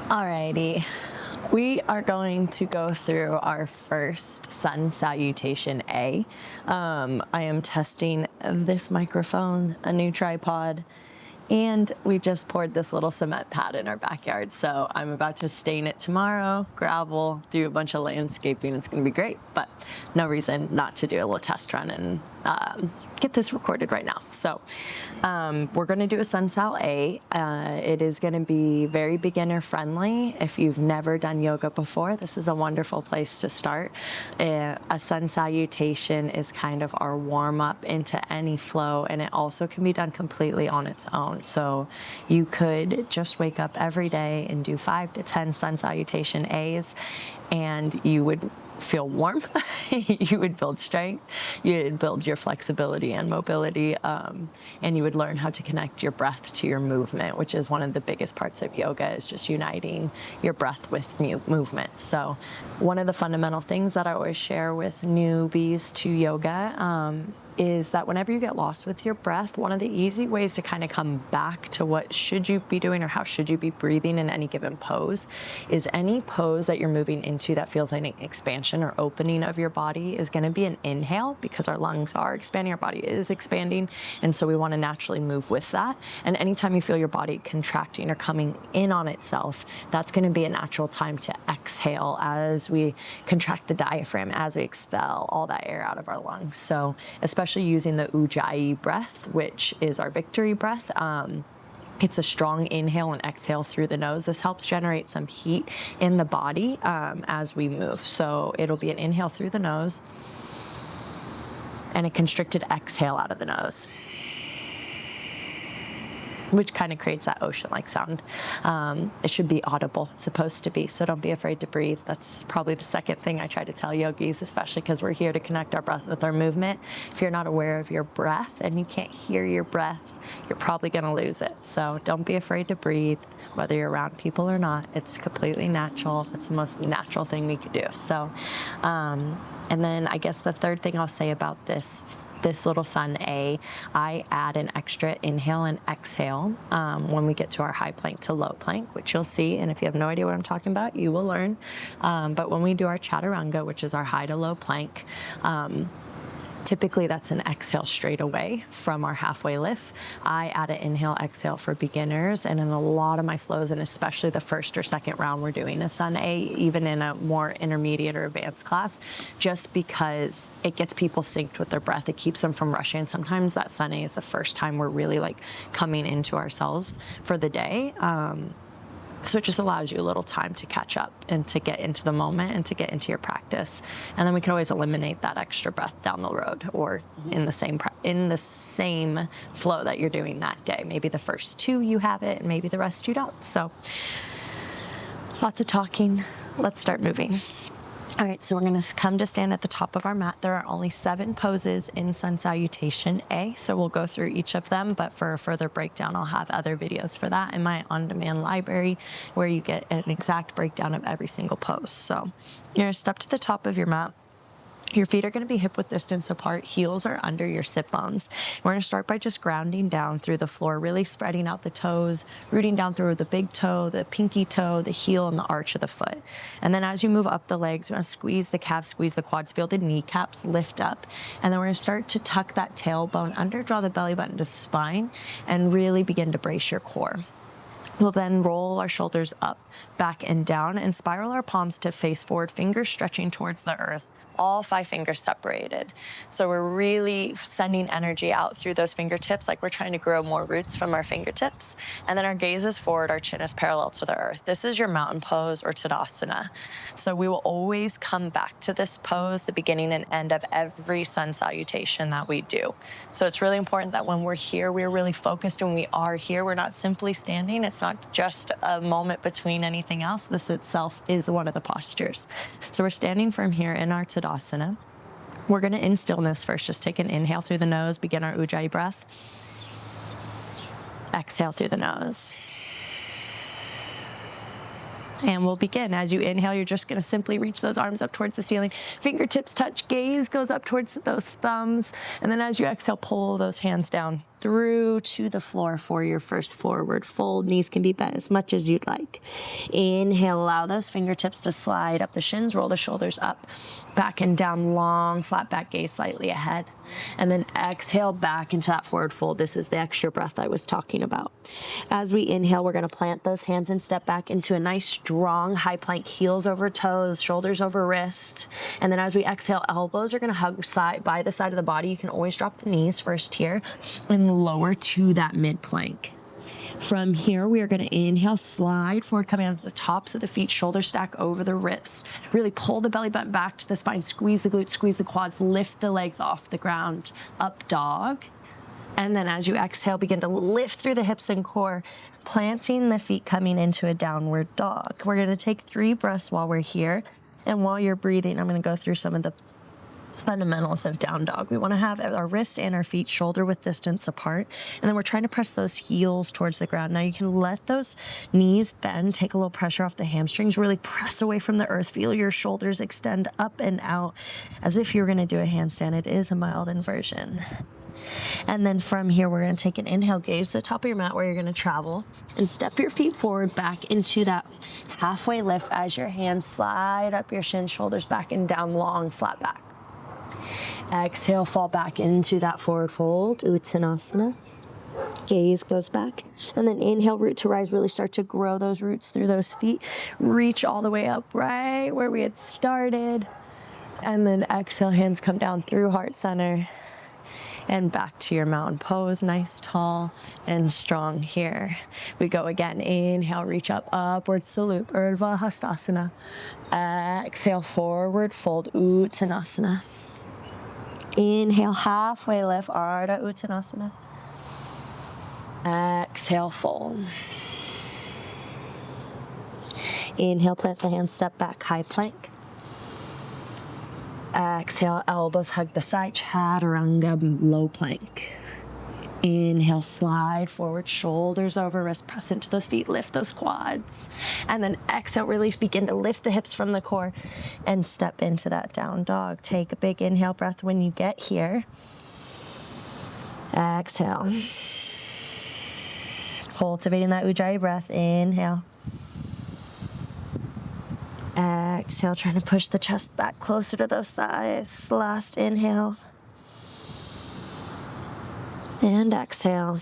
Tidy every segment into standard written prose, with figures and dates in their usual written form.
Alrighty, we are going to go through our first Sun Salutation A. I am testing this microphone, a new tripod, and we just poured this little cement pad in our backyard. So I'm about to stain it tomorrow, gravel, do a bunch of landscaping. It's going to be great, but no reason not to do a little test run and get this recorded right now. So we're going to do a Sun Sal A. It is going to be very beginner friendly. If you've never done yoga before, this is a wonderful place to start. A Sun Salutation is kind of our warm up into any flow, and it also can be done completely on its own. So you could just wake up every day and do 5 to 10 Sun Salutation A's, and you would feel warm, you would build strength, you would build your flexibility and mobility, and you would learn how to connect your breath to your movement, which is one of the biggest parts of yoga, is just uniting your breath with movement. So one of the fundamental things that I always share with newbies to yoga is that whenever you get lost with your breath, one of the easy ways to kind of come back to what should you be doing or how should you be breathing in any given pose is any pose that you're moving into that feels like an expansion or opening of your body is going to be an inhale, because our lungs are expanding, our body is expanding, and so we want to naturally move with that. And anytime you feel your body contracting or coming in on itself, that's going to be a natural time to exhale as we contract the diaphragm, as we expel all that air out of our lungs. So especially using the Ujjayi breath, which is our victory breath. It's a strong inhale and exhale through the nose. This helps generate some heat in the body as we move. So it'll be an inhale through the nose and a constricted exhale out of the nose, which kind of creates that ocean-like sound. It should be audible. It's supposed to be, so don't be afraid to breathe. That's probably the second thing I try to tell yogis, especially because we're here to connect our breath with our movement. If you're not aware of your breath and you can't hear your breath, you're probably going to lose it. So don't be afraid to breathe, whether you're around people or not. It's completely natural. It's the most natural thing we could do. So, and then I guess the third thing I'll say about this little Sun A, I add an extra inhale and exhale when we get to our high plank to low plank, which you'll see. And if you have no idea what I'm talking about, you will learn. But when we do our chaturanga, which is our high to low plank, typically that's an exhale straight away from our halfway lift. I add an inhale, exhale for beginners, and in a lot of my flows, and especially the first or second round, we're doing a Sun A, even in a more intermediate or advanced class, just because it gets people synced with their breath. It keeps them from rushing. Sometimes that Sun A is the first time we're really like coming into ourselves for the day. So it just allows you a little time to catch up and to get into the moment and to get into your practice. And then we can always eliminate that extra breath down the road or in the same flow that you're doing that day. Maybe the first 2 you have it and maybe the rest you don't. So lots of talking. Let's start moving. All right, so we're going to come to stand at the top of our mat. There are only 7 poses in Sun Salutation A, so we'll go through each of them, but for a further breakdown, I'll have other videos for that in my on-demand library where you get an exact breakdown of every single pose. So you're going to step to the top of your mat. Your feet are going to be hip-width distance apart. Heels are under your sit bones. We're going to start by just grounding down through the floor, really spreading out the toes, rooting down through the big toe, the pinky toe, the heel, and the arch of the foot. And then as you move up the legs, we're going to squeeze the calves, squeeze the quads, feel the kneecaps lift up. And then we're going to start to tuck that tailbone under, draw the belly button to spine, and really begin to brace your core. We'll then roll our shoulders up, back, and down, and spiral our palms to face forward, fingers stretching towards the earth, all 5 fingers separated. So we're really sending energy out through those fingertips, like we're trying to grow more roots from our fingertips. And then our gaze is forward, our chin is parallel to the earth. This is your mountain pose or Tadasana. So we will always come back to this pose, the beginning and end of every Sun Salutation that we do. So it's really important that when we're here, we're really focused, and we are here. We're not simply standing. It's not just a moment between anything else. This itself is one of the postures. So we're standing firm here in our Tadasana. We're going to, in stillness first, just take an inhale through the nose, begin our Ujjayi breath. Exhale through the nose. And we'll begin. As you inhale, you're just going to simply reach those arms up towards the ceiling. Fingertips touch, gaze goes up towards those thumbs. And then as you exhale, pull those hands down through to the floor for your first forward fold. Knees can be bent as much as you'd like. Inhale, allow those fingertips to slide up the shins, roll the shoulders up, back and down, long, flat back gaze slightly ahead. And then exhale back into that forward fold. This is the extra breath I was talking about. As we inhale, we're going to plant those hands and step back into a nice, strong high plank, heels over toes, shoulders over wrists. And then as we exhale, elbows are going to hug side by the side of the body. You can always drop the knees first here and lower to that mid plank. From here, we are going to inhale, slide forward, coming onto the tops of the feet, shoulder stack over the wrists. Really pull the belly button back to the spine, squeeze the glutes, squeeze the quads, lift the legs off the ground, up dog. And then as you exhale, begin to lift through the hips and core, planting the feet, coming into a downward dog. We're going to take 3 breaths while we're here. And while you're breathing, I'm going to go through some of the fundamentals of down dog. We want to have our wrists and our feet shoulder width distance apart, and then we're trying to press those heels towards the ground. Now you can let those knees bend, take a little pressure off the hamstrings, really press away from the earth, feel your shoulders extend up and out as if you're going to do a handstand. It is a mild inversion. And then from here, we're going to take an inhale, gaze to the top of your mat where you're going to travel, and step your feet forward back into that halfway lift as your hands slide up your shins, shoulders back and down, long, flat back. Exhale, fall back into that forward fold, Uttanasana. Gaze goes back. And then inhale, root to rise. Really start to grow those roots through those feet. Reach all the way up right where we had started. And then exhale, hands come down through heart center. And back to your mountain pose. Nice, tall, and strong here. We go again. Inhale, reach up, upward salute, Urdhva Hastasana. Exhale, forward fold, Uttanasana. Inhale, halfway lift, Ardha Uttanasana. Exhale, fold. Inhale, plant the hands, step back, high plank. Exhale, elbows hug the side, Chaturanga, low plank. Inhale, slide forward, shoulders over wrist, press into those feet, lift those quads. And then exhale, release, begin to lift the hips from the core and step into that down dog. Take a big inhale breath when you get here. Exhale. Cultivating that Ujjayi breath, inhale. Exhale, trying to push the chest back closer to those thighs. Last inhale. And exhale.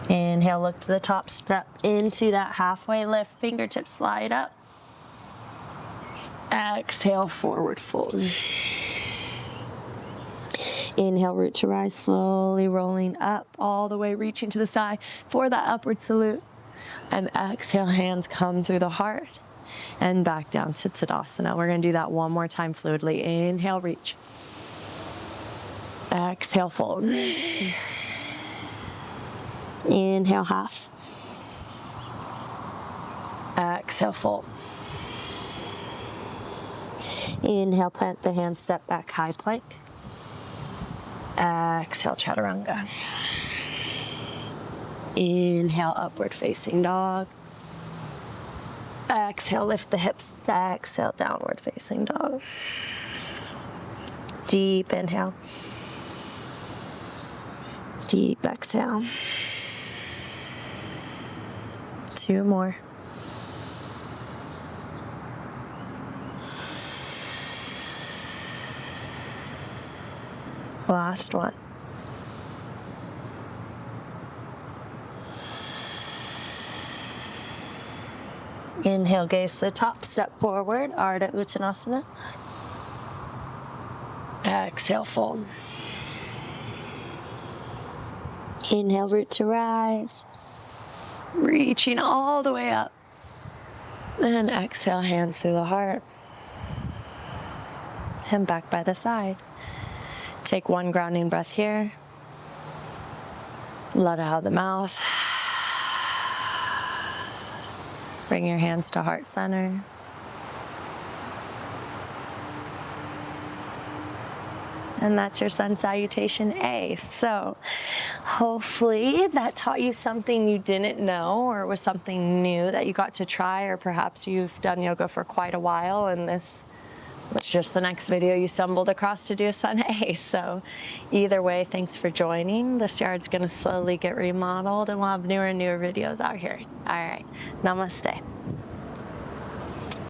Inhale, look to the top, step into that halfway lift, fingertips slide up. Exhale, forward fold. Inhale, root to rise, slowly rolling up, all the way reaching to the side for that upward salute. And exhale, hands come through the heart and back down to Tadasana. We're going to do that one more time fluidly. Inhale, reach. Exhale, fold. Inhale, half. Exhale, fold. Inhale, plant the hands, step back, high plank. Exhale, Chaturanga. Inhale, upward facing dog. Exhale, lift the hips. Exhale, downward facing dog. Deep inhale. Deep exhale. 2 more. Last one. Inhale, gaze to the top, step forward, Ardha Uttanasana. Exhale, fold. Inhale, root to rise. Reaching all the way up. And exhale, hands through the heart. And back by the side. Take 1 grounding breath here. Let it out of the mouth. Bring your hands to heart center. And that's your Sun Salutation A. So hopefully that taught you something you didn't know, or was something new that you got to try, or perhaps you've done yoga for quite a while and this which is just the next video you stumbled across to do a Sun A. So either way, thanks for joining. This yard's gonna slowly get remodeled and we'll have newer and newer videos out here. All right, namaste.